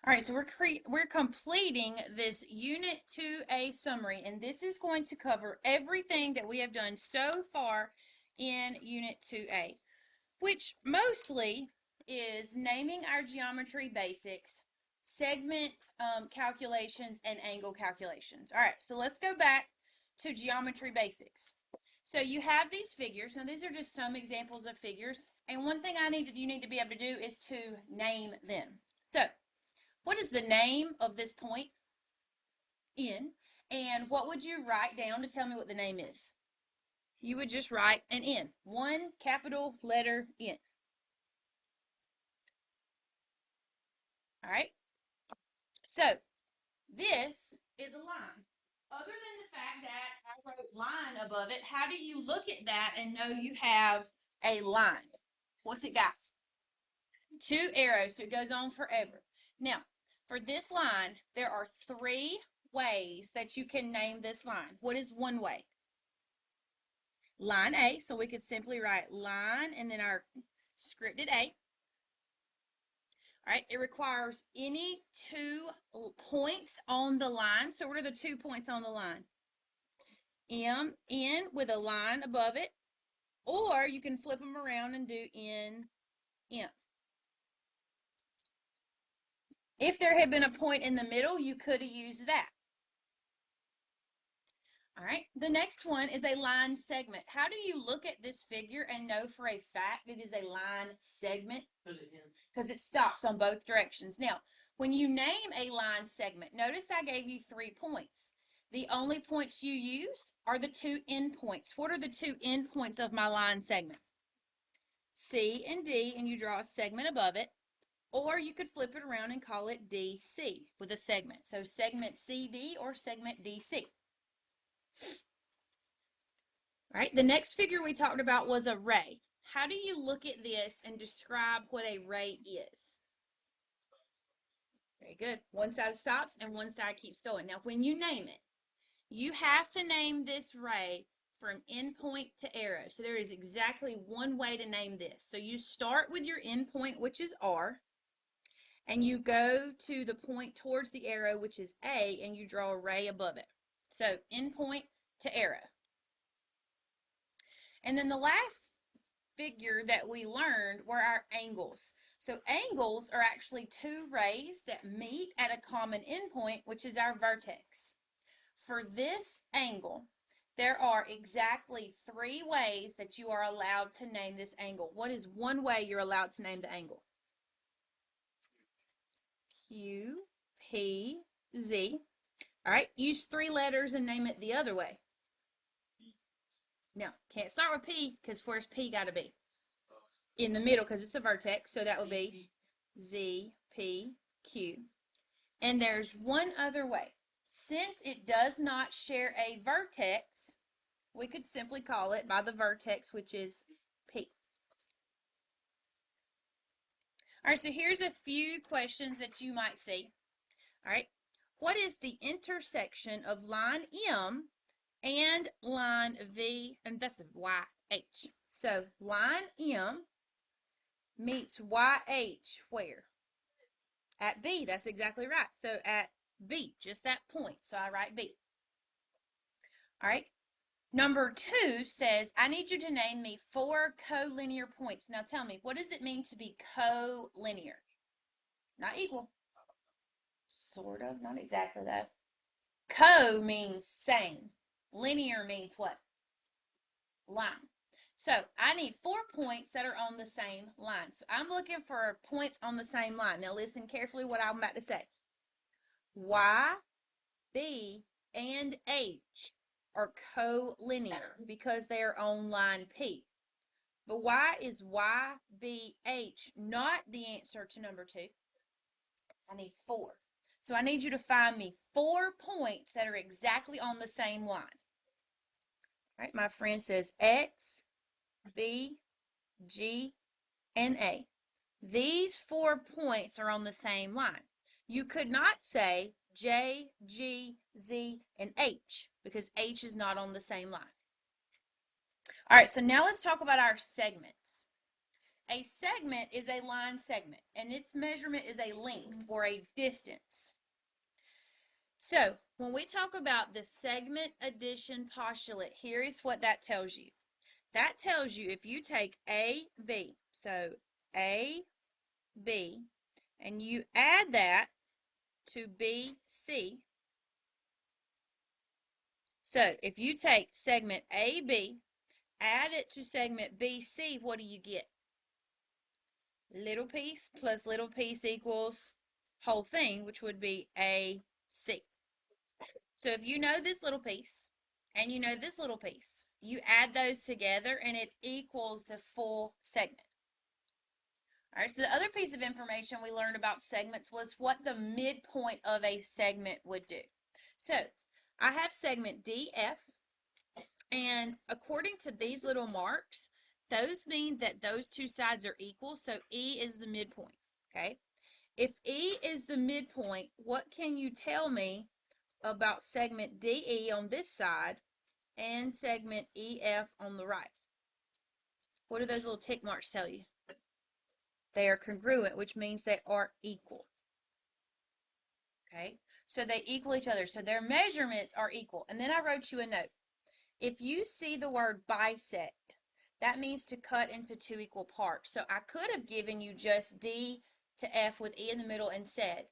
All right, so we're completing this Unit 2A summary, and this is going to cover everything that we have done so far in Unit 2A, which mostly is naming our geometry basics, segment calculations, and angle calculations. All right, so let's go back to geometry basics. So you have these figures. Now these are just some examples of figures, and one thing you need to be able to do is to name them. So what is the name of this point in? And what would you write down to tell me what the name is? You would just write an N, one capital letter N. All right. So this is a line. Other than the fact that I wrote line above it, how do you look at that and know you have a line? What's it got? Two arrows, so it goes on forever. Now, for this line, there are three ways that you can name this line. What is one way? Line A, so we could simply write line and then our scripted A. All right, it requires any 2 points on the line. So what are the 2 points on the line? M, N with a line above it, or you can flip them around and do N, M. If there had been a point in the middle, you could have used that. All right, the next one is a line segment. How do you look at this figure and know for a fact it is a line segment? Because it stops on both directions. Now, when you name a line segment, notice I gave you 3 points. The only points you use are the 2 endpoints. What are the 2 endpoints of my line segment? C and D, and you draw a segment above it. Or you could flip it around and call it DC with a segment. So segment CD or segment DC. All right, the next figure we talked about was a ray. How do you look at this and describe what a ray is? Very good. One side stops and one side keeps going. Now, when you name it, you have to name this ray from endpoint to arrow. So there is exactly one way to name this. So you start with your endpoint, which is R, and you go to the point towards the arrow, which is A, and you draw a ray above it. So endpoint to arrow. And then the last figure that we learned were our angles. So angles are actually 2 rays that meet at a common endpoint, which is our vertex. For this angle, there are exactly 3 ways that you are allowed to name this angle. What is one way you're allowed to name the angle? Q, P, Z. All right, use 3 letters and name it the other way. No, can't start with P because where's P got to be? In the middle because it's a vertex, so that would be Z, P, Q. And there's one other way. Since it does not share a vertex, we could simply call it by the vertex, which is P. All right, so here's a few questions that you might see. All right, what is the intersection of line M and line V, and that's YH. So line M meets YH where? At B, that's exactly right. So at B, just that point. So I write B. All right. Number 2 says, I need you to name me 4 collinear points. Now tell me, what does it mean to be collinear? Not equal. Sort of, not exactly though. Co means same. Linear means what? Line. So I need 4 points that are on the same line. So I'm looking for points on the same line. Now listen carefully what I'm about to say. Y, B, and H are collinear because they are on line P. But why is Y, B, H not the answer to number 2? I need 4. So I need you to find me 4 points that are exactly on the same line. All right, my friend says X, B, G, and A. These 4 points are on the same line. You could not say J, G, Z, and H because H is not on the same line. All right, so now let's talk about our segments. A segment is a line segment, and its measurement is a length or a distance. So, when we talk about the segment addition postulate, here is what that tells you. That tells you if you take AB, so AB, and you add that to BC. So, if you take segment AB, add it to segment BC, what do you get? Little piece plus little piece equals whole thing, which would be AC. So if you know this little piece and you know this little piece, you add those together and it equals the full segment. All right, so the other piece of information we learned about segments was what the midpoint of a segment would do. So I have segment DF, and according to these little marks, those mean that those two sides are equal, so E is the midpoint, okay? If E is the midpoint, what can you tell me about segment DE on this side and segment EF on the right? What do those little tick marks tell you? They are congruent, which means they are equal. Okay, so they equal each other, so their measurements are equal. And then I wrote you a note. If you see the word bisect, that means to cut into two equal parts. So I could have given you just D to F with E in the middle and said,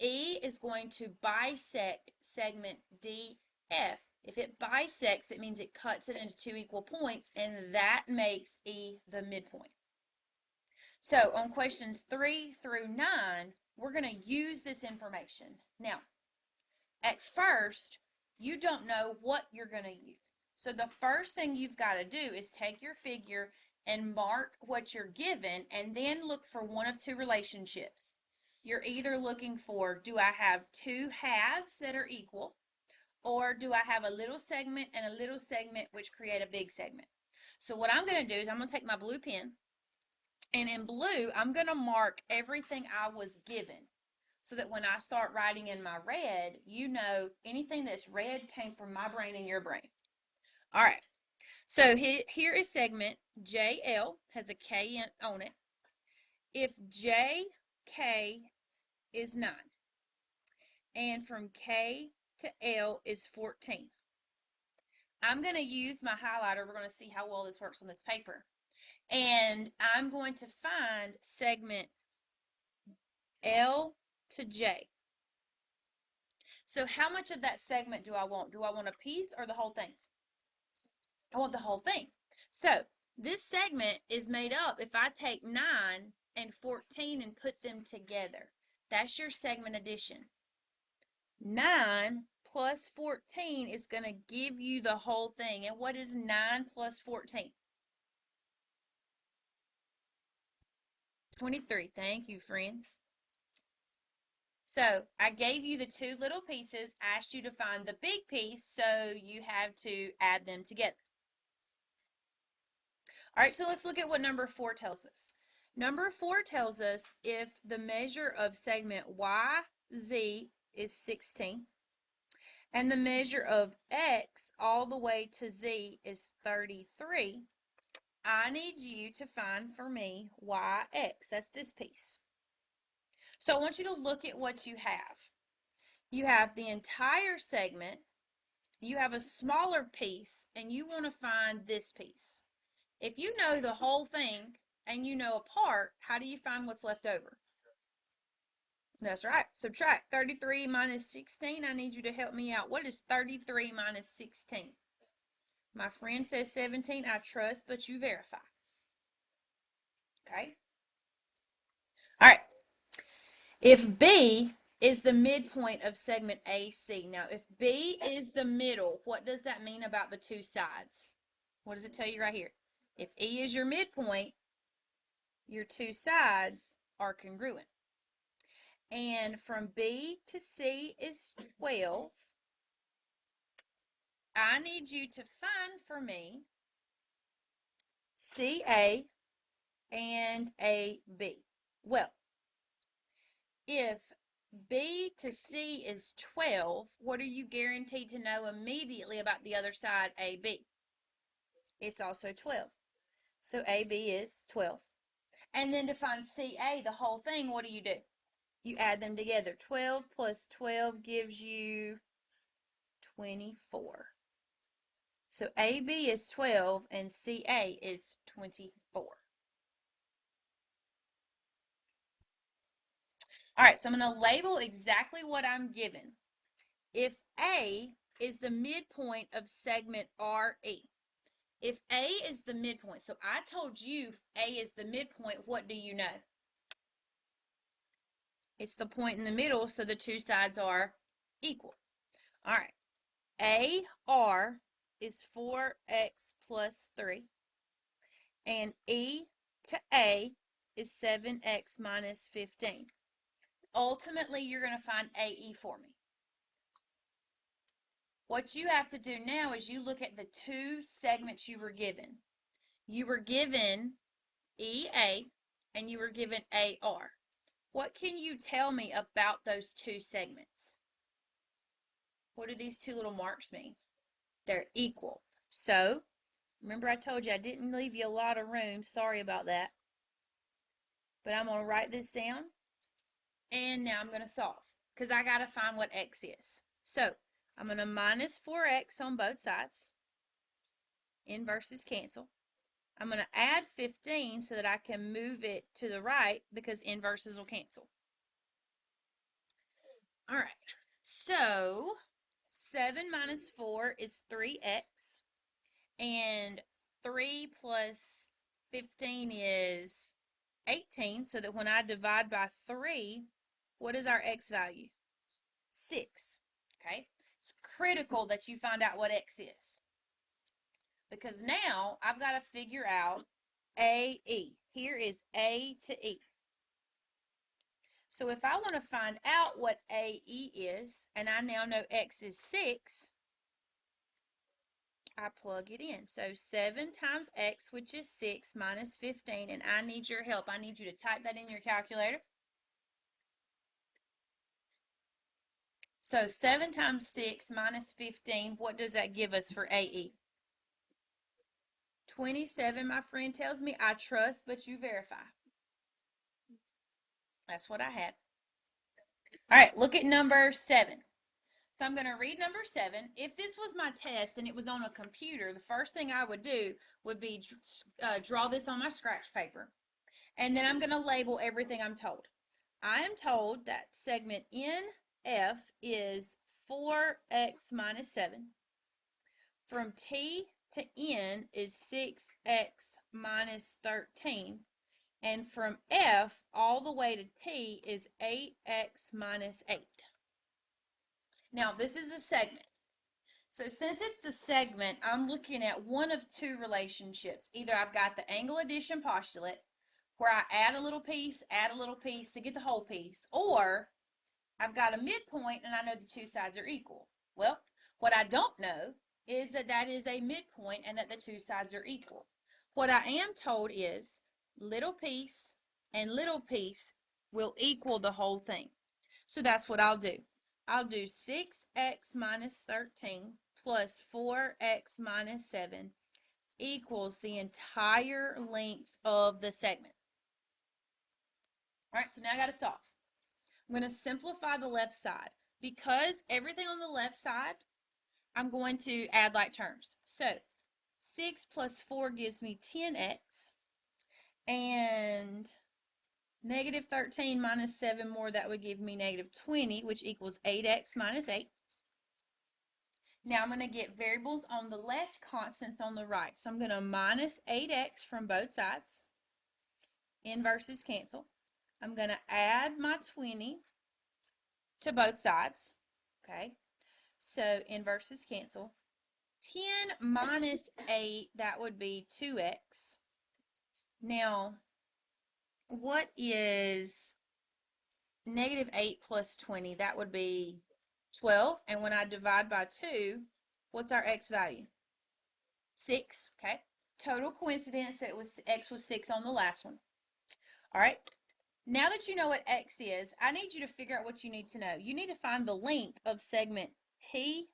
E is going to bisect segment DF. If it bisects, it means it cuts it into two equal points, and that makes E the midpoint. So on questions 3 through 9, we're going to use this information. Now, at first, you don't know what you're going to use. So the first thing you've got to do is take your figure and mark what you're given, and then look for one of two relationships. You're either looking for, do I have two halves that are equal, or do I have a little segment and a little segment which create a big segment? So what I'm going to do is I'm going to take my blue pen, and in blue, I'm going to mark everything I was given, so that when I start writing in my red, you know anything that's red came from my brain and your brain. All right, so here is segment JL, has a K on it. If JK is 9, and from K to L is 14, I'm going to use my highlighter. We're going to see how well this works on this paper. And I'm going to find segment L to J. So how much of that segment do I want? Do I want a piece or the whole thing? I want the whole thing. So this segment is made up if I take 9 and 14 and put them together. That's your segment addition. 9 plus 14 is going to give you the whole thing. And what is 9 plus 14? 23. Thank you, friends. So I gave you the two little pieces, asked you to find the big piece, so you have to add them together. All right, so let's look at what number 4 tells us. Number 4 tells us if the measure of segment YZ is 16 and the measure of X all the way to Z is 33, I need you to find for me YX. That's this piece. So I want you to look at what you have. You have the entire segment, you have a smaller piece, and you want to find this piece. If you know the whole thing and you know a part, how do you find what's left over? That's right. Subtract 33 minus 16. I need you to help me out. What is 33 minus 16? My friend says 17. I trust, but you verify. Okay. All right. If B is the midpoint of segment AC. Now, if B is the middle, what does that mean about the two sides? What does it tell you right here? If E is your midpoint, your two sides are congruent. And from B to C is 12. I need you to find for me CA and AB. Well, if B to C is 12, what are you guaranteed to know immediately about the other side, AB? It's also 12. So AB is 12. And then to find CA, the whole thing, what do? You add them together. 12 plus 12 gives you 24. So AB is 12 and CA is 24. All right, so I'm going to label exactly what I'm given. If A is the midpoint of segment RE, if A is the midpoint, so I told you A is the midpoint, what do you know? It's the point in the middle, so the two sides are equal. All right, AR is 4x plus 3, and E to A is 7x minus 15. Ultimately, you're going to find AE for me. What you have to do now is you look at the two segments you were given. You were given EA and you were given AR. What can you tell me about those two segments? What do these two little marks mean? They're equal. So, remember I told you I didn't leave you a lot of room. Sorry about that. But I'm going to write this down. And now I'm going to solve because I got to find what x is. So, I'm going to minus 4x on both sides. Inverses cancel. I'm going to add 15 so that I can move it to the right because inverses will cancel. All right, so 7 minus 4 is 3x, and 3 plus 15 is 18, so that when I divide by 3, what is our x value? 6, okay? It's critical that you find out what x is, because now I've got to figure out AE. Here is A to E. So if I want to find out what AE is, and I now know x is 6, I plug it in. So 7 times x, which is 6, minus 15, and I need your help. I need you to type that in your calculator. So 7 times 6 minus 15, what does that give us for AE? 27, my friend tells me. I trust, but you verify. That's what I had. All right, look at number 7. So I'm going to read number 7. If this was my test and it was on a computer, the first thing I would do would be draw this on my scratch paper. And then I'm going to label everything I'm told. I am told that segment NF is 4x minus 7. From T to N is 6x minus 13. And from F all the way to T is 8x minus 8. Now, this is a segment. So since it's a segment, I'm looking at one of two relationships. Either I've got the angle addition postulate, where I add a little piece to get the whole piece, or I've got a midpoint and I know the two sides are equal. Well, what I don't know is that that is a midpoint and that the two sides are equal. What I am told is little piece and little piece will equal the whole thing. So that's what I'll do. I'll do 6x minus 13 plus 4x minus 7 equals the entire length of the segment. All right, so now I got to solve. I'm going to simplify the left side. Because everything on the left side, I'm going to add like terms. So 6 plus 4 gives me 10x, and negative 13 minus 7 more, that would give me negative 20, which equals 8x minus 8. Now I'm going to get variables on the left, constants on the right. So I'm going to minus 8x from both sides. Inverses cancel. I'm going to add my 20 to both sides. Okay, so inverses cancel. 10 minus 8, that would be 2x. Now, what is negative 8 plus 20? That would be 12. And when I divide by 2, what's our x value? 6. Okay. Total coincidence that x was 6 on the last one. All right. Now that you know what x is, I need you to figure out what you need to know. You need to find the length of segment P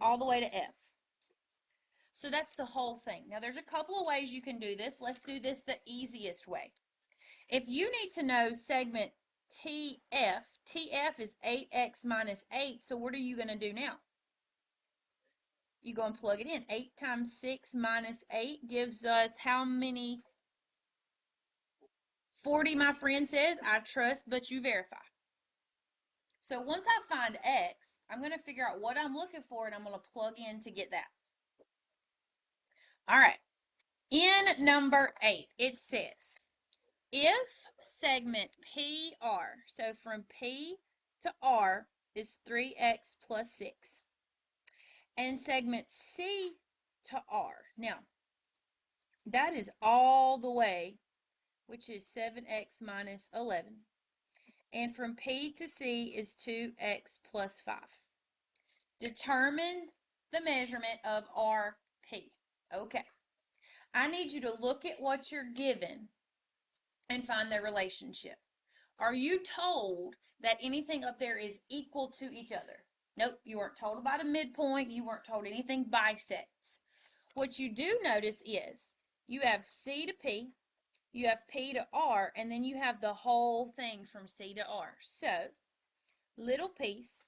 all the way to F. So that's the whole thing. Now there's a couple of ways you can do this. Let's do this the easiest way. If you need to know segment TF is 8x minus 8, so what are you going to do now? You go and plug it in. 8 times 6 minus 8 gives us how many? 40, my friend says. I trust, but you verify. So once I find x, I'm going to figure out what I'm looking for, and I'm going to plug in to get that. All right. In number 8, it says, if segment PR, so from P to R is 3x plus 6, and segment C to R, now, that is all the way, which is 7x minus 11. And from P to C is 2x plus 5. Determine the measurement of RP. Okay. I need you to look at what you're given and find their relationship. Are you told that anything up there is equal to each other? Nope, you weren't told about a midpoint. You weren't told anything bisects. What you do notice is you have C to P, you have P to R, and then you have the whole thing from C to R. So, little piece,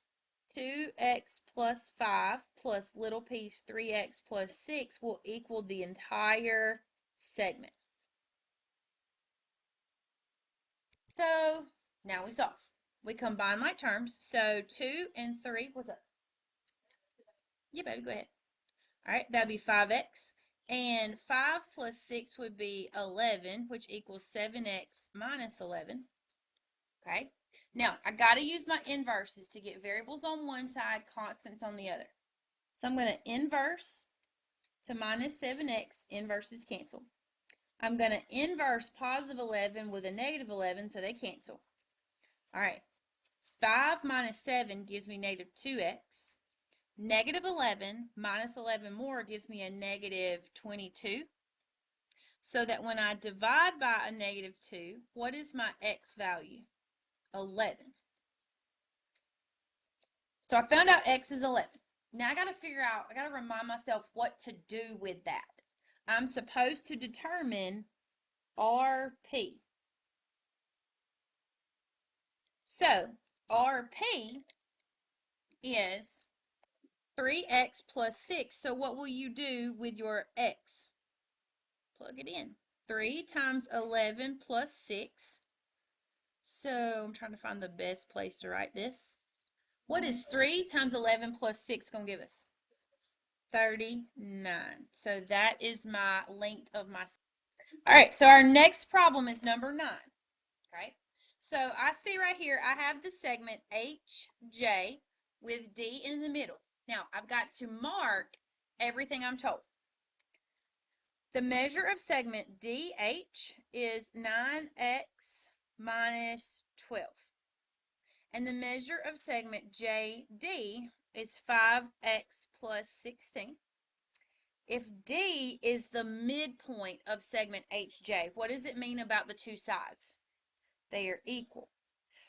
2x plus 5 plus little piece 3x plus 6 will equal the entire segment. So, now we solve. We combine my terms. So, 2 and 3, what's up? Yeah, baby, go ahead. All right, that'd be 5x. And 5 plus 6 would be 11, which equals 7x minus 11. Okay. Now, I got to use my inverses to get variables on one side, constants on the other. So I'm going to inverse to minus 7x, inverses cancel. I'm going to inverse positive 11 with a negative 11, so they cancel. All right. 5 minus 7 gives me negative 2x. Negative 11 minus 11 more gives me a negative 22. So that when I divide by a negative 2, what is my x value? 11. So I found out x is 11. Now I got to remind myself what to do with that. I'm supposed to determine RP. So RP is 3x plus 6. So what will you do with your x? Plug it in. 3 times 11 plus 6. So I'm trying to find the best place to write this. What is 3 times 11 plus 6 going to give us? 39. So that is my length of my. All right, so our next problem is number 9. Okay, so I see right here I have the segment HJ with D in the middle. Now I've got to mark everything I'm told. The measure of segment DH is 9x minus 12. And the measure of segment JD is 5x plus 16. If D is the midpoint of segment HJ, what does it mean about the two sides? They are equal.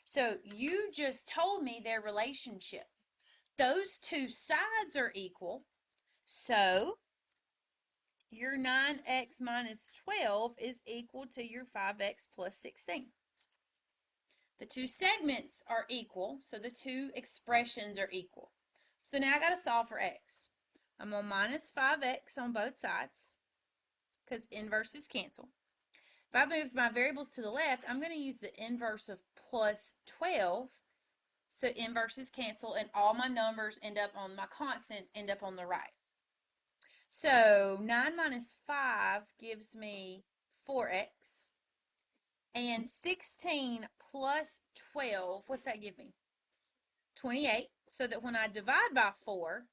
So you just told me their relationship. Those two sides are equal. So your 9x minus 12 is equal to your 5x plus 16. The two segments are equal, so the two expressions are equal. So now I got to solve for x. I'm going to minus 5x on both sides because inverses cancel. If I move my variables to the left, I'm going to use the inverse of plus 12. So inverses cancel and all my numbers end up on my constants end up on the right. So 9 minus 5 gives me 4x. And 16 plus 12, what's that give me? 28. So that when I divide by 4,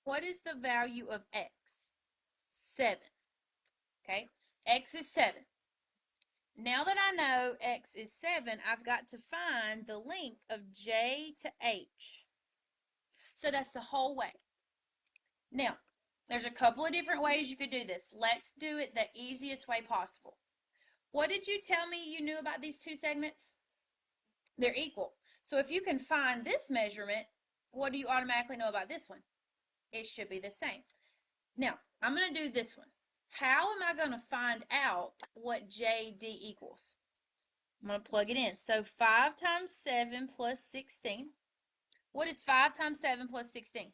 what is the value of x? 7. Okay, x is 7. Now that I know x is 7, I've got to find the length of J to H. So that's the whole way. Now, there's a couple of different ways you could do this. Let's do it the easiest way possible. What did you tell me you knew about these two segments? They're equal. So if you can find this measurement, what do you automatically know about this one? It should be the same. Now, I'm going to do this one. How am I going to find out what JD equals? I'm going to plug it in. So 5 times 7 plus 16. What is 5 times 7 plus 16?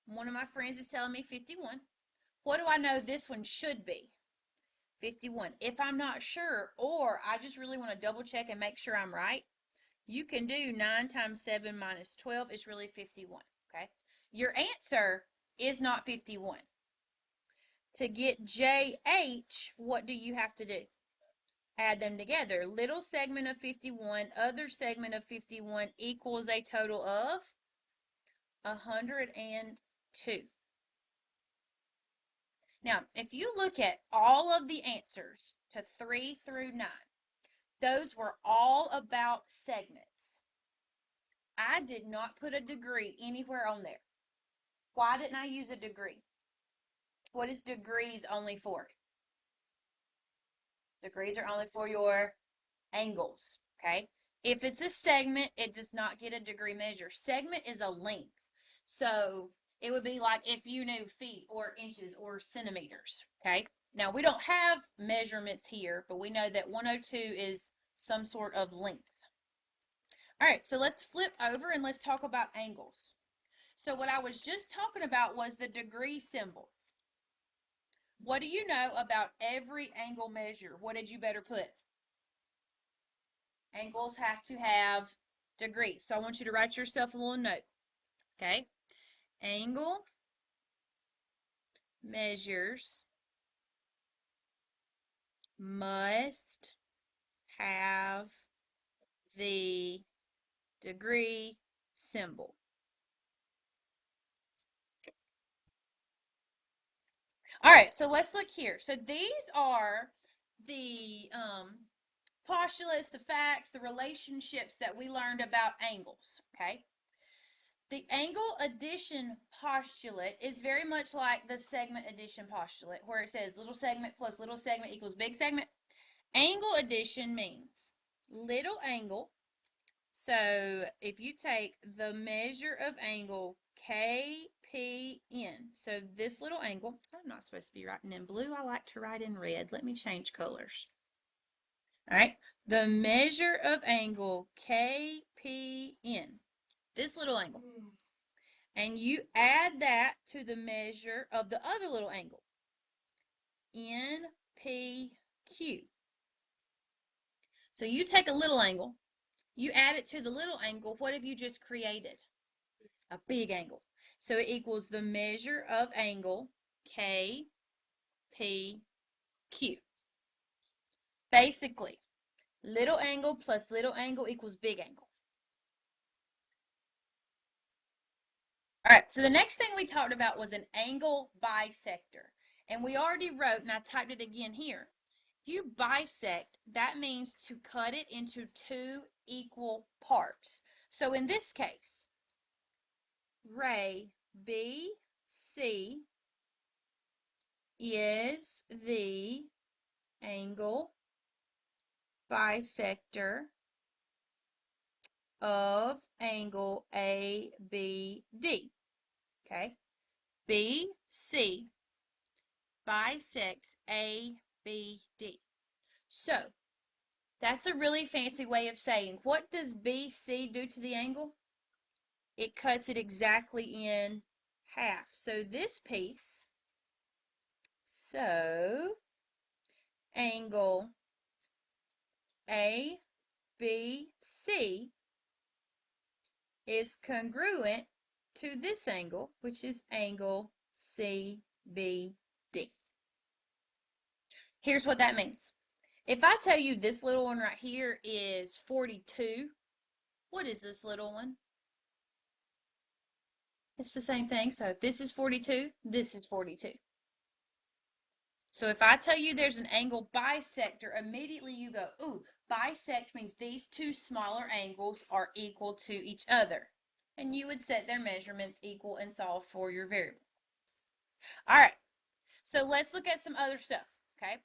One of my friends is telling me 51. What do I know this one should be? 51. If I'm not sure, or I just really want to double check and make sure I'm right, you can do 9 times 7 minus 12 is really 51. Okay? Your answer is not 51. To get JH, what do you have to do? Add them together. Little segment of 51, other segment of 51 equals a total of 102. Now, if you look at all of the answers to 3 through 9, those were all about segments. I did not put a degree anywhere on there. Why didn't I use a degree? What is degrees only for? Degrees are only for your angles, okay? If it's a segment, it does not get a degree measure. Segment is a length. So it would be like if you knew feet or inches or centimeters, okay? Now, we don't have measurements here, but we know that 102 is some sort of length. All right, so let's flip over and let's talk about angles. So what I was just talking about was the degree symbol. What do you know about every angle measure? What did you better put? Angles have to have degrees. So I want you to write yourself a little note. Okay? Angle measures must have the degree symbol. All right, so let's look here. So these are the postulates, the facts, the relationships that we learned about angles, okay? The angle addition postulate is very much like the segment addition postulate, where it says little segment plus little segment equals big segment. Angle addition means little angle. So if you take the measure of angle KPN, so this little angle, I'm not supposed to be writing in blue, I like to write in red. Let me change colors. All right, the measure of angle KPN, this little angle, and you add that to the measure of the other little angle, NPQ. So you take a little angle, you add it to the little angle, what have you just created? A big angle. So it equals the measure of angle KPQ. Basically, little angle plus little angle equals big angle. All right, so the next thing we talked about was an angle bisector. And we already wrote, and I typed it again here. If you bisect, that means to cut it into two equal parts. So in this case, ray BC is the angle bisector of angle ABD. Okay? BC bisects ABD. So, that's a really fancy way of saying, what does BC do to the angle? It cuts it exactly in half. So this piece, so angle ABC is congruent to this angle, which is angle CBD. Here's what that means. If I tell you this little one right here is 42, what is this little one? It's the same thing. So if this is 42, this is 42. So if I tell you there's an angle bisector, immediately you go, ooh, bisect means these two smaller angles are equal to each other. And you would set their measurements equal and solve for your variable. All right, so let's look at some other stuff, okay?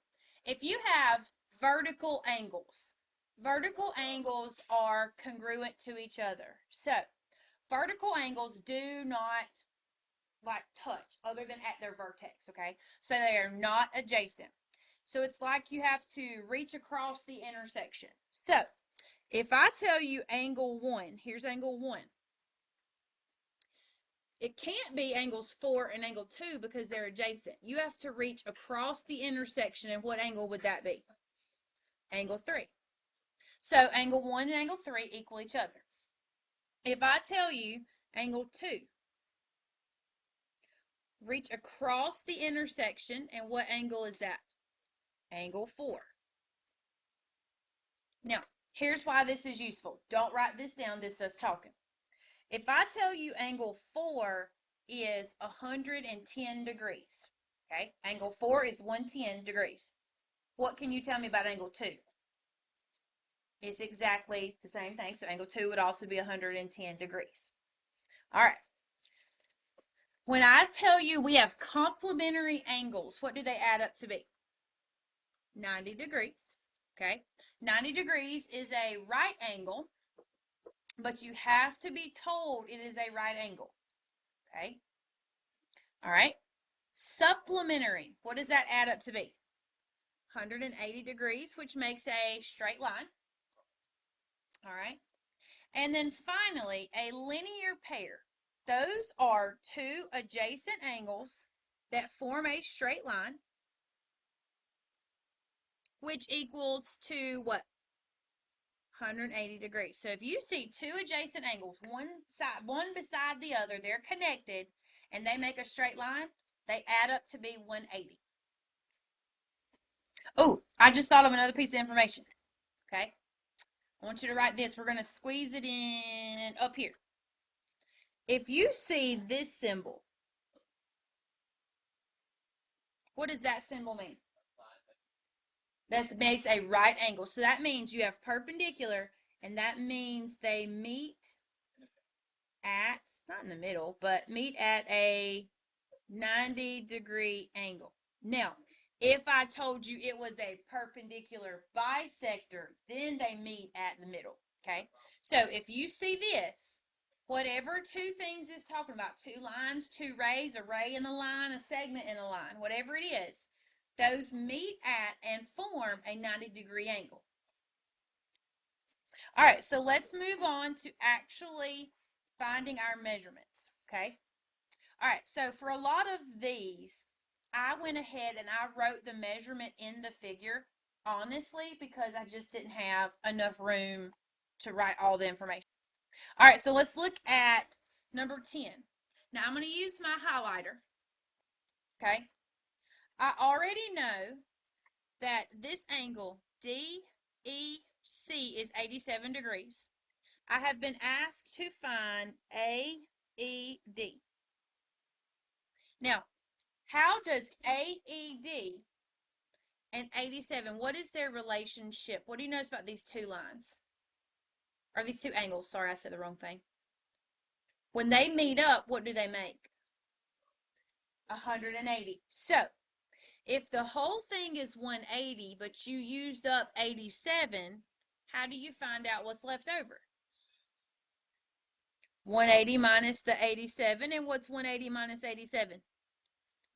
If you have vertical angles are congruent to each other. So vertical angles do not like touch other than at their vertex, okay? So they are not adjacent. So it's like you have to reach across the intersection. So if I tell you angle 1, here's angle 1. It can't be angles 4 and angle 2 because they're adjacent. You have to reach across the intersection, and what angle would that be? Angle 3. So angle 1 and angle 3 equal each other. If I tell you angle 2, reach across the intersection, and what angle is that? Angle 4. Now, here's why this is useful. Don't write this down, this is us talking. If I tell you angle 4 is 110 degrees, okay? Angle 4 is 110 degrees. What can you tell me about angle 2? It's exactly the same thing. So angle 2 would also be 110 degrees. All right. When I tell you we have complementary angles, what do they add up to be? 90 degrees. Okay. 90 degrees is a right angle, but you have to be told it is a right angle. Okay. All right. Supplementary. What does that add up to be? 180 degrees, which makes a straight line. All right. And then finally, a linear pair. Those are two adjacent angles that form a straight line, which equals to what? 180 degrees. So if you see two adjacent angles, one beside the other, they're connected, and they make a straight line, they add up to be 180. Oh, I just thought of another piece of information. Okay. I want you to write this. We're going to squeeze it in up here. If you see this symbol, what does that symbol mean? That makes a right angle. So that means you have perpendicular, and that means they meet at, not in the middle, but meet at a 90-degree angle. Now, if I told you it was a perpendicular bisector, then they meet at the middle, okay? So if you see this, whatever two things is talking about, two lines, two rays, a ray in a line, a segment in a line, whatever it is, those meet at and form a 90-degree angle. All right, so let's move on to actually finding our measurements, okay? All right, so for a lot of these, I went ahead and I wrote the measurement in the figure, honestly, because I just didn't have enough room to write all the information. All right, so let's look at number 10. Now, I'm going to use my highlighter, okay? I already know that this angle, DEC, is 87 degrees. I have been asked to find AED. Now, how does AED and 87, what is their relationship? What do you notice about these two lines? Or these two angles? Sorry, I said the wrong thing. When they meet up, what do they make? 180. So, if the whole thing is 180, but you used up 87, how do you find out what's left over? 180 minus the 87, and what's 180 minus 87?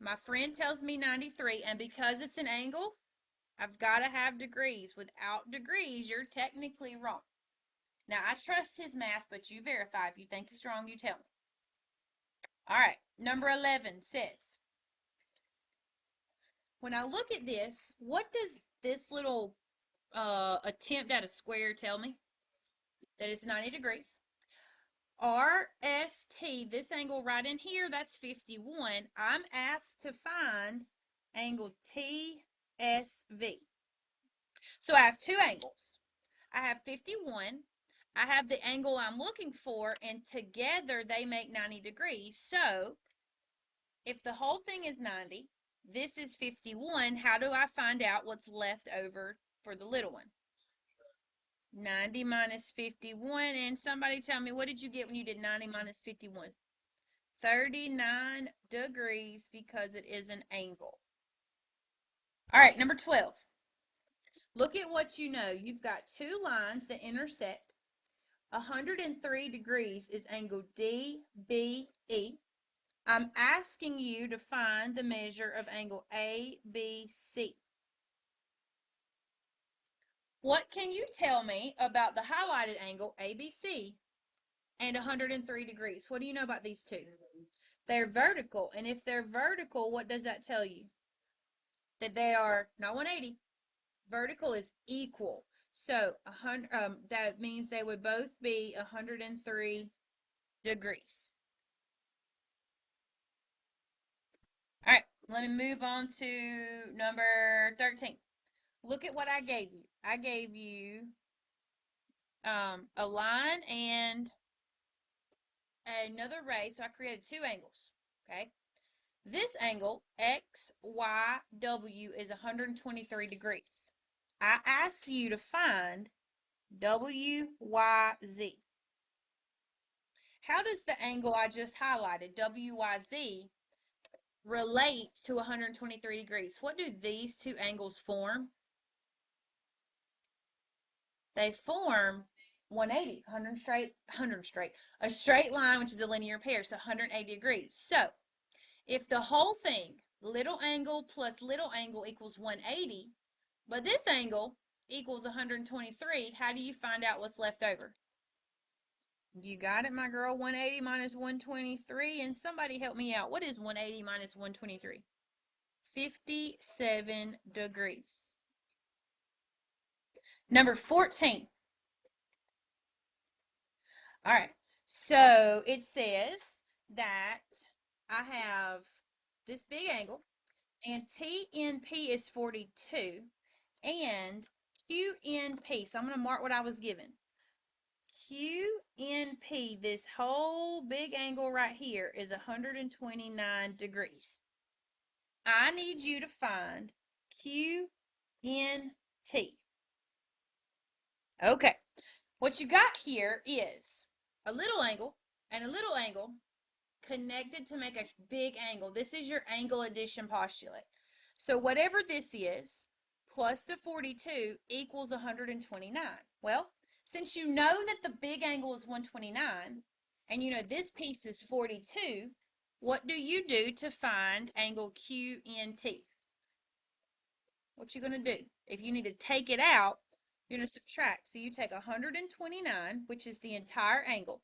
My friend tells me 93, and because it's an angle, I've got to have degrees. Without degrees, you're technically wrong. Now, I trust his math, but you verify. If you think he's wrong, you tell me. All right, number 11 says, when I look at this, what does this little attempt at a square tell me? That it's 90 degrees. RST, this angle right in here, that's 51. I'm asked to find angle TSV. So I have two angles. I have 51. I have the angle I'm looking for, and together they make 90 degrees. So if the whole thing is 90, this is 51, how do I find out what's left over for the little one? 90 minus 51, and somebody tell me, what did you get when you did 90 minus 51? 39 degrees, because it is an angle. All right, number 12. Look at what you know. You've got two lines that intersect. 103 degrees is angle DBE. I'm asking you to find the measure of angle ABC. What can you tell me about the highlighted angle ABC and 103 degrees? What do you know about these two? They're vertical. And if they're vertical, what does that tell you? That they are not 180. Vertical is equal. So that means they would both be 103 degrees. All right, let me move on to number 13. Look at what I gave you. I gave you a line and another ray, so I created two angles. Okay, this angle XYW is 123 degrees. I asked you to find WYZ. How does the angle I just highlighted, WYZ, relate to 123 degrees? What do these two angles form? They form 180, 100 straight, a straight line, which is a linear pair, so 180 degrees. So if the whole thing, little angle plus little angle equals 180, but this angle equals 123, how do you find out what's left over? You got it, my girl. 180 minus 123. And somebody help me out. What is 180 minus 123? 57 degrees. Number 14. All right. So it says that I have this big angle, and TNP is 42, and QNP. So I'm going to mark what I was given. QNP, this whole big angle right here, is 129 degrees. I need you to find QNT. Okay, what you got here is a little angle and a little angle connected to make a big angle. This is your angle addition postulate. So whatever this is, plus the 42 equals 129. Well, since you know that the big angle is 129, and you know this piece is 42, what do you do to find angle QNT? What you going to do? If you need to take it out, you're going to subtract. So you take 129, which is the entire angle,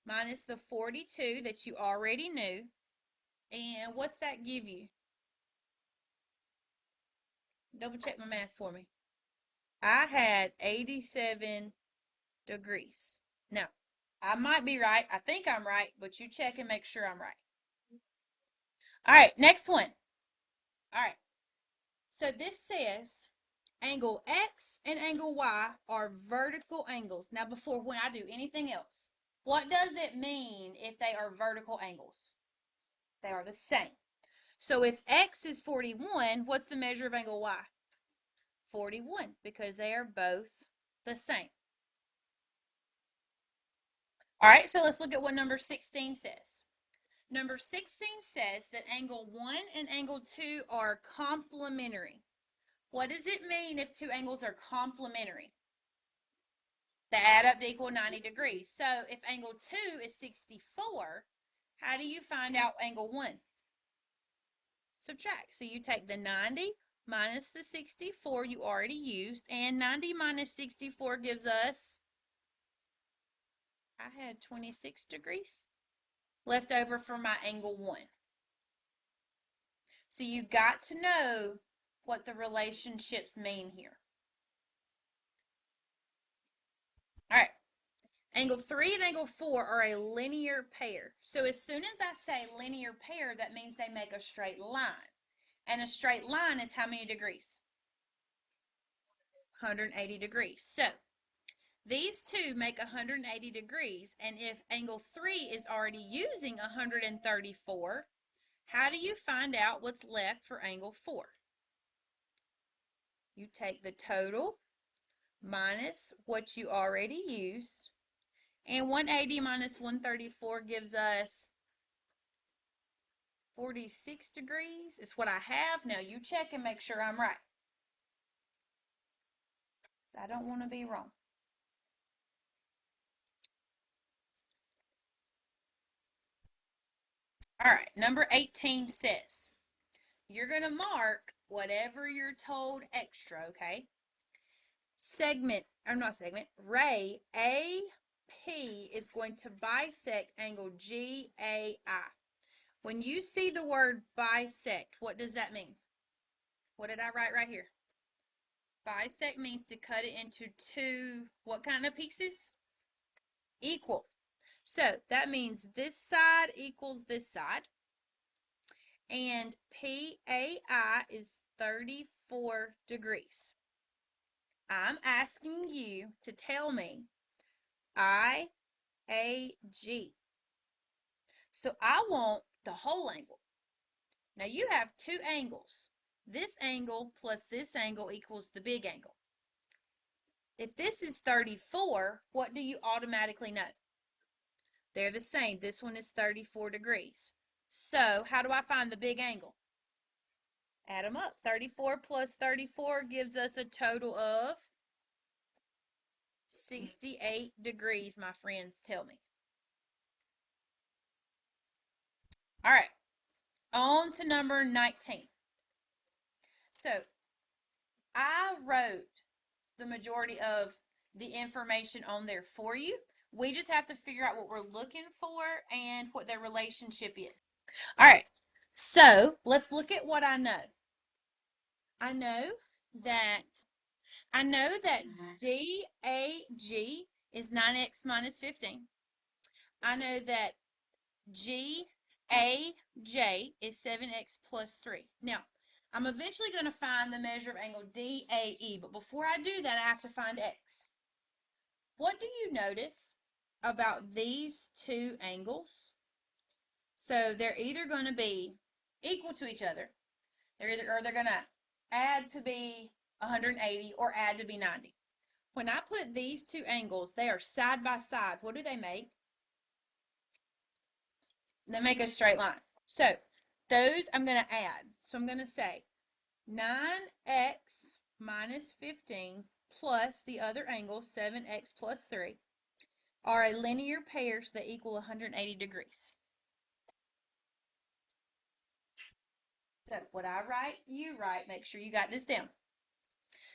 minus the 42 that you already knew. And what's that give you? Double check my math for me. I had 87 degrees. Now, I might be right. I think I'm right, but you check and make sure I'm right. All right, next one. All right. So this says angle X and angle Y are vertical angles. Now, before when I do anything else, what does it mean if they are vertical angles? They are the same. So if X is 41, what's the measure of angle Y? 41, because they are both the same. All right, so let's look at what number 16 says. Number 16 says that angle 1 and angle 2 are complementary. What does it mean if two angles are complementary? They add up to equal 90 degrees. So if angle 2 is 64, how do you find out angle 1? Subtract. So you take the 90 minus the 64 you already used, and 90 minus 64 gives us, I had 26 degrees left over for my angle 1. So you got to know what the relationships mean here. All right. Angle 3 and angle 4 are a linear pair. So as soon as I say linear pair, that means they make a straight line. And a straight line is how many degrees? 180 degrees. So these two make 180 degrees. And if angle 3 is already using 134, how do you find out what's left for angle 4? You take the total minus what you already used. And 180 minus 134 gives us 46 degrees. It's what I have. Now you check and make sure I'm right. I don't want to be wrong. All right, number 18 says, you're going to mark whatever you're told extra, okay? ray AP is going to bisect angle GAI. When you see the word bisect, what does that mean? What did I write right here? Bisect means to cut it into two, what kind of pieces? Equal. So that means this side equals this side. And PAI is 34 degrees. I'm asking you to tell me IAG. So I want the whole angle. Now you have two angles. This angle plus this angle equals the big angle. If this is 34, what do you automatically know? They're the same. This one is 34 degrees. So how do I find the big angle? Add them up. 34 plus 34 gives us a total of 68 degrees, my friends tell me. All right, on to number 19. So I wrote the majority of the information on there for you. We just have to figure out what we're looking for and what their relationship is. All right, so let's look at what I know. I know that DAG is 9x minus 15. I know that GAJ is 7x plus 3. Now, I'm eventually going to find the measure of angle DAE, but before I do that, I have to find x. What do you notice about these two angles? So they're either going to be equal to each other, they're going to add to be 180 or add to be 90. When I put these two angles, they are side by side. What do they make? They make a straight line. So those I'm going to add. So I'm going to say 9x minus 15 plus the other angle, 7x plus 3, are a linear pair, so they equal 180 degrees. So what I write, you write. Make sure you got this down.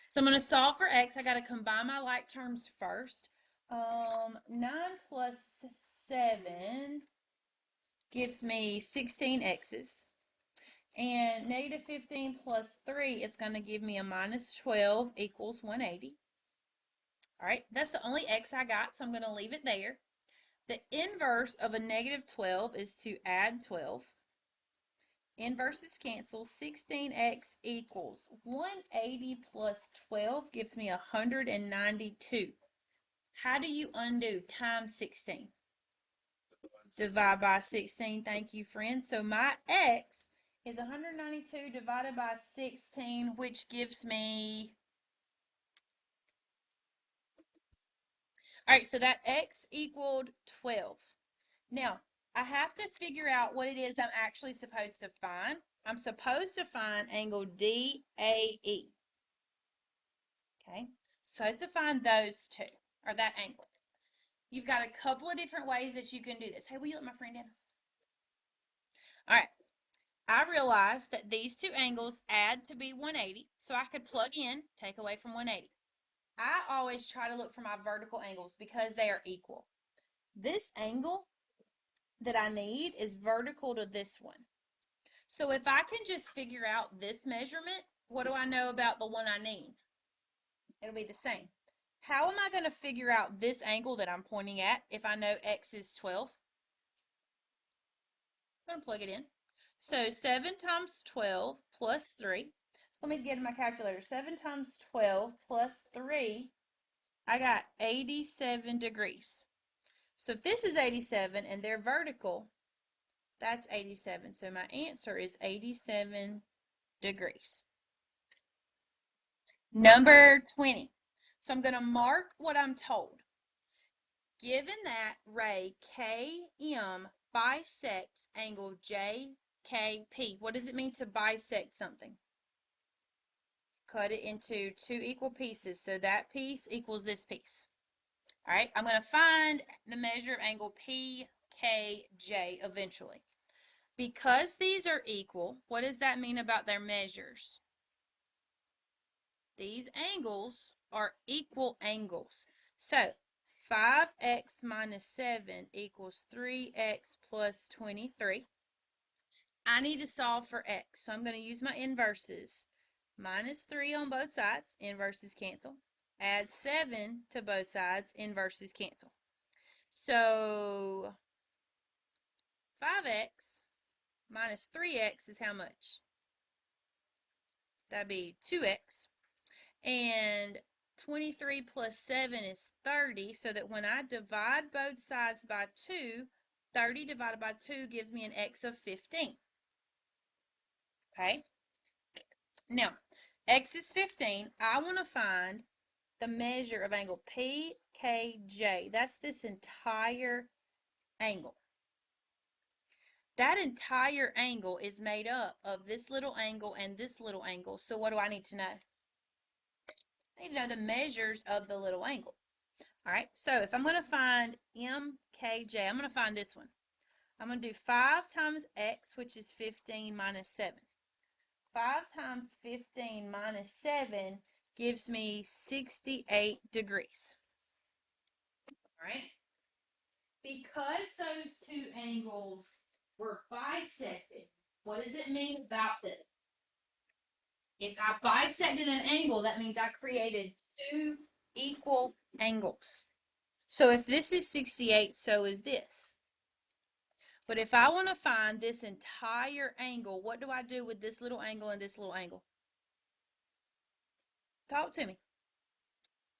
So I'm going to solve for x. I got to combine my like terms first. 9 plus 7 gives me 16 x's. And negative 15 plus 3 is going to give me a minus 12 equals 180. All right, that's the only x I got, so I'm going to leave it there. The inverse of a negative 12 is to add 12. Inverses cancel. 16x equals 180 plus 12 gives me 192. How do you undo times 16? Divide by 16. Thank you, friends. So my x is 192 divided by 16, which gives me... All right, so that x equaled 12. Now, I have to figure out what it is I'm actually supposed to find. I'm supposed to find angle DAE. Okay, supposed to find those two, or that angle. You've got a couple of different ways that you can do this. Hey, will you let my friend in? All right, I realized that these two angles add to be 180, so I could plug in, take away from 180. I always try to look for my vertical angles because they are equal. This angle that I need is vertical to this one. So if I can just figure out this measurement, what do I know about the one I need? It'll be the same. How am I going to figure out this angle that I'm pointing at if I know x is 12? I'm going to plug it in. So 7 times 12 plus 3. So let me get in my calculator. 7 times 12 plus 3, I got 87 degrees. So if this is 87 and they're vertical, that's 87. So my answer is 87 degrees. Number 20. So I'm going to mark what I'm told. Given that ray KM bisects angle JKP, what does it mean to bisect something? Cut it into two equal pieces. So that piece equals this piece. All right, I'm going to find the measure of angle PKJ eventually. Because these are equal, what does that mean about their measures? These angles are equal angles. So 5x minus 7 equals 3x plus 23. I need to solve for x, so I'm going to use my inverses. Minus 3 on both sides, inverses cancel. Add 7 to both sides, inverses cancel. So 5x minus 3x is how much? That'd be 2x. And 23 plus 7 is 30, so that when I divide both sides by 2, 30 divided by 2 gives me an x of 15. Okay? Now, x is 15. I want to find the measure of angle PKJ. That's this entire angle. That entire angle is made up of this little angle and this little angle. So what do I need to know? I need to know the measures of the little angle. All right, so if I'm going to find MKJ, I'm going to find this one. I'm going to do 5 times x, which is 15 minus 7. 5 times 15 minus 7 gives me 68 degrees. All right? Because those two angles were bisected, what does it mean about this? If I bisected an angle, that means I created two equal angles. So if this is 68, so is this. But if I want to find this entire angle, what do I do with this little angle and this little angle? Talk to me.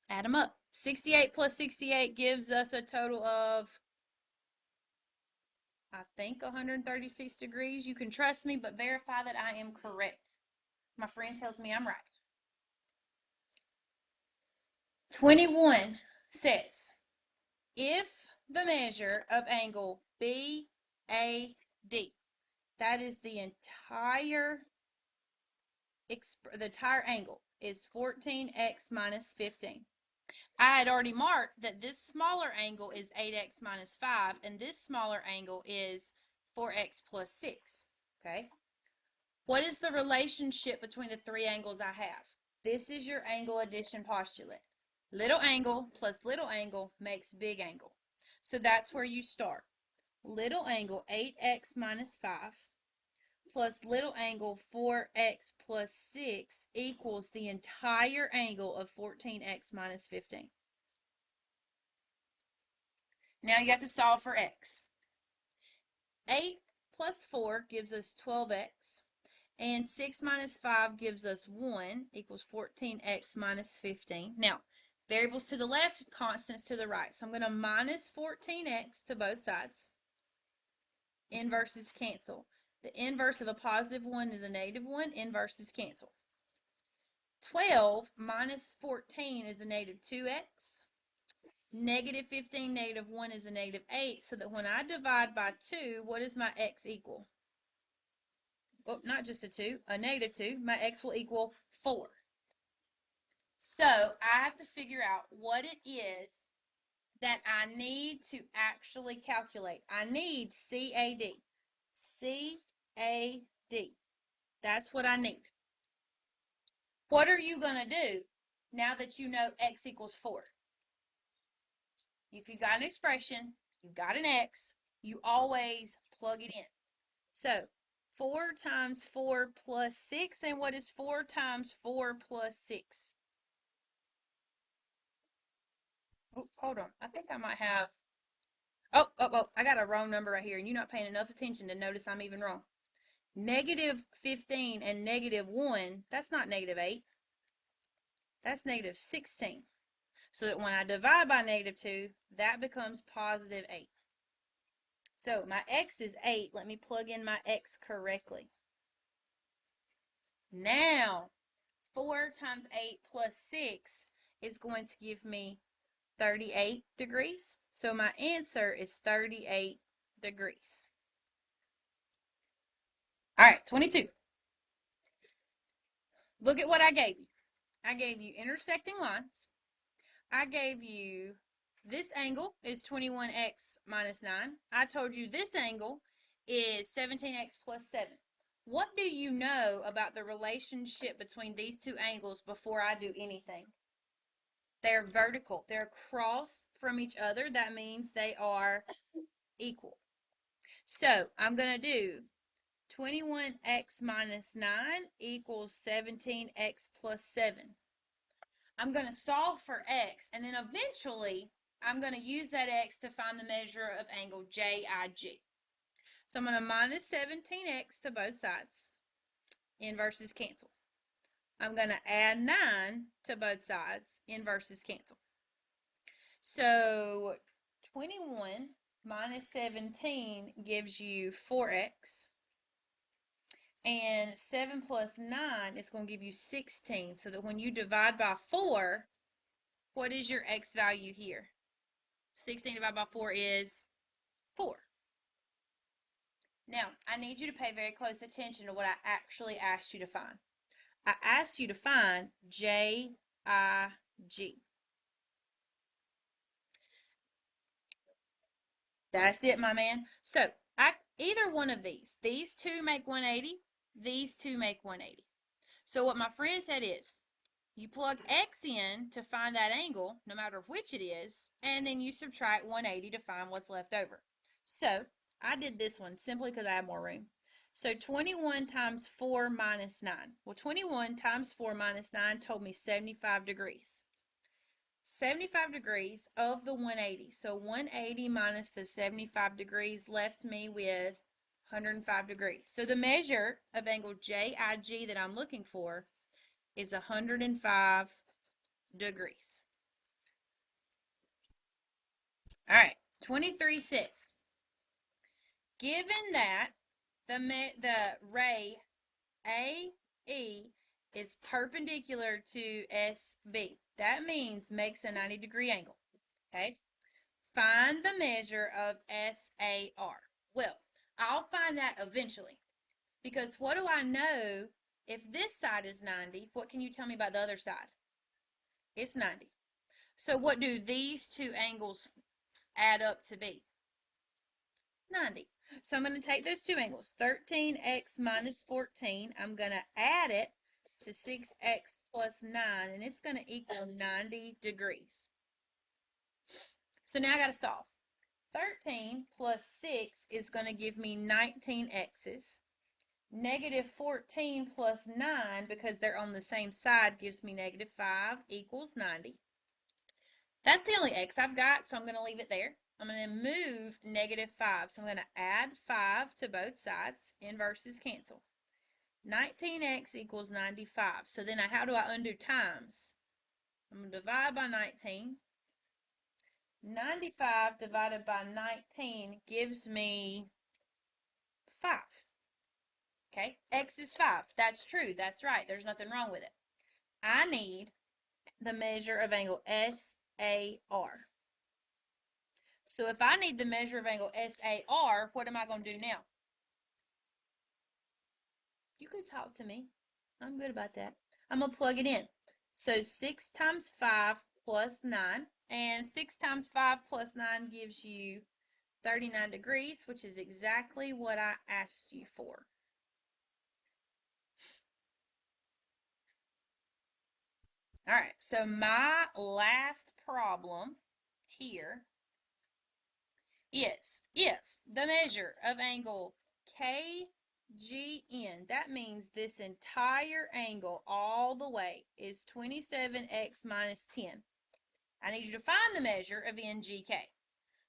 Add them up. 68 plus 68 gives us a total of, I think, 136 degrees. You can trust me, but verify that I am correct. My friend tells me I'm right. 21 says, if the measure of angle BAD, that is the entire angle, is 14x minus 15. I had already marked that this smaller angle is 8x minus 5, and this smaller angle is 4x plus 6. Okay? What is the relationship between the three angles I have? This is your angle addition postulate. Little angle plus little angle makes big angle. So that's where you start. Little angle 8x minus 5 plus little angle 4x plus 6 equals the entire angle of 14x minus 15. Now you have to solve for x. 8 plus 4 gives us 12x, and 6 minus 5 gives us 1 equals 14x minus 15. Now, variables to the left, constants to the right. So I'm going to minus 14x to both sides. Inverses cancel. The inverse of a positive 1 is a negative 1. Inverses cancel. 12 minus 14 is a negative 2x. Negative 15, negative 1 is a negative 8. So that when I divide by 2, what does my x equal? Oh, not just a 2, a negative 2. My x will equal 4. So I have to figure out what it is that I need to actually calculate. I need CAD. CAD. That's what I need. What are you going to do now that you know x equals 4? If you got an expression, you got an x, you always plug it in. So 4 times 4 plus 6, and what is 4 times 4 plus 6? Oh, hold on. I think I might have, oh, I got a wrong number right here, and you're not paying enough attention to notice I'm even wrong. Negative 15 and negative 1, that's not negative 8. That's negative 16. So that when I divide by negative 2, that becomes positive 8. So my x is 8. Let me plug in my x correctly. Now, 4 times 8 plus 6 is going to give me 38 degrees. So my answer is 38 degrees. All right, 22. Look at what I gave you. I gave you intersecting lines. I gave you this angle is 21x minus 9. I told you this angle is 17x plus 7. What do you know about the relationship between these two angles before I do anything? They're vertical. They're across from each other. That means they are equal. So I'm going to do 21x minus 9 equals 17x plus 7. I'm going to solve for x, and then eventually I'm going to use that x to find the measure of angle JIG. So I'm going to minus 17x to both sides. Inverses cancel. I'm going to add 9 to both sides. Inverses cancel. So 21 minus 17 gives you 4x. And 7 plus 9 is going to give you 16. So that when you divide by 4, what is your x value here? 16 divided by 4 is 4. Now, I need you to pay very close attention to what I actually asked you to find. I asked you to find JIG. That's it, my man. So, either one of these two make 180, these two make 180. So what my friend said is, you plug x in to find that angle, no matter which it is, and then you subtract 180 to find what's left over. So I did this one simply because I have more room. So 21 times 4 minus 9. Well, 21 times 4 minus 9 told me 75 degrees. 75 degrees of the 180. So 180 minus the 75 degrees left me with 105 degrees. So the measure of angle JIG that I'm looking for is 105 degrees. All right, 23 says, given that the ray AE is perpendicular to SB, that means makes a 90-degree angle, okay? Find the measure of SAR. Well, I'll find that eventually, because what do I know if this side is 90? What can you tell me about the other side? It's 90. So what do these two angles add up to be? 90. So I'm going to take those two angles, 13x minus 14. I'm going to add it to 6x plus 9, and it's going to equal 90 degrees. So now I got to solve. 13 plus 6 is going to give me 19x's. Negative 14 plus 9, because they're on the same side, gives me negative 5 equals 90. That's the only x I've got, so I'm going to leave it there. I'm going to move negative 5, so I'm going to add 5 to both sides. Inverses cancel. 19x equals 95. So then how do I undo times? I'm going to divide by 19. 95 divided by 19 gives me 5. Okay, x is 5. That's true. That's right. There's nothing wrong with it. I need the measure of angle SAR. So if I need the measure of angle SAR, what am I going to do now? You can talk to me. I'm good about that. I'm going to plug it in. So 6 times 5 plus 9. And 6 times 5 plus 9 gives you 39 degrees, which is exactly what I asked you for. All right, so my last problem here is if the measure of angle KGN, that means this entire angle all the way is 27x minus 10. I need you to find the measure of NGK.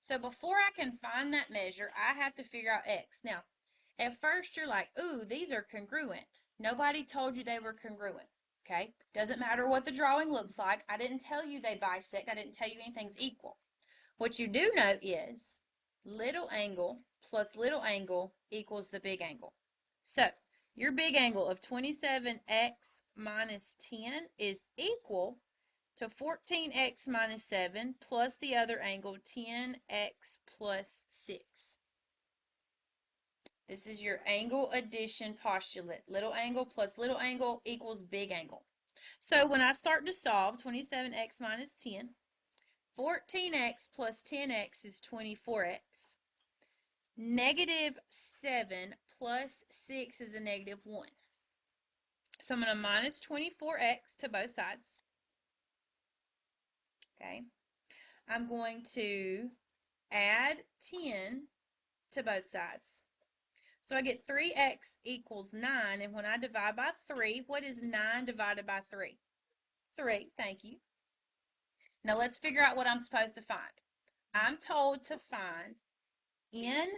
So before I can find that measure, I have to figure out x. Now, at first you're like, ooh, these are congruent. Nobody told you they were congruent. Okay? Doesn't matter what the drawing looks like. I didn't tell you they bisect. I didn't tell you anything's equal. What you do know is little angle plus little angle equals the big angle. So your big angle of 27x minus 10 is equal to 14x minus 7 plus the other angle 10x plus 6. This is your angle addition postulate. Little angle plus little angle equals big angle. So when I start to solve 27x minus 10, 14x plus 10x is 24x. Negative 7 plus 6 is a negative 1. So I'm going to minus 24x to both sides. Okay. I'm going to add 10 to both sides. So I get 3x equals 9, and when I divide by 3, what is 9 divided by 3? 3, thank you. Now let's figure out what I'm supposed to find. I'm told to find NGK.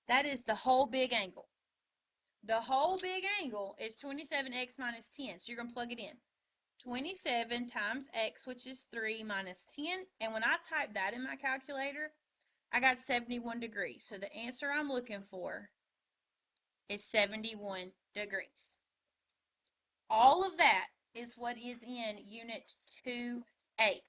That is the whole big angle. The whole big angle is 27x minus 10, so you're going to plug it in. 27 times x, which is 3, minus 10, and when I type that in my calculator, I got 71 degrees. So the answer I'm looking for is 71 degrees. All of that is what is in Unit 2A.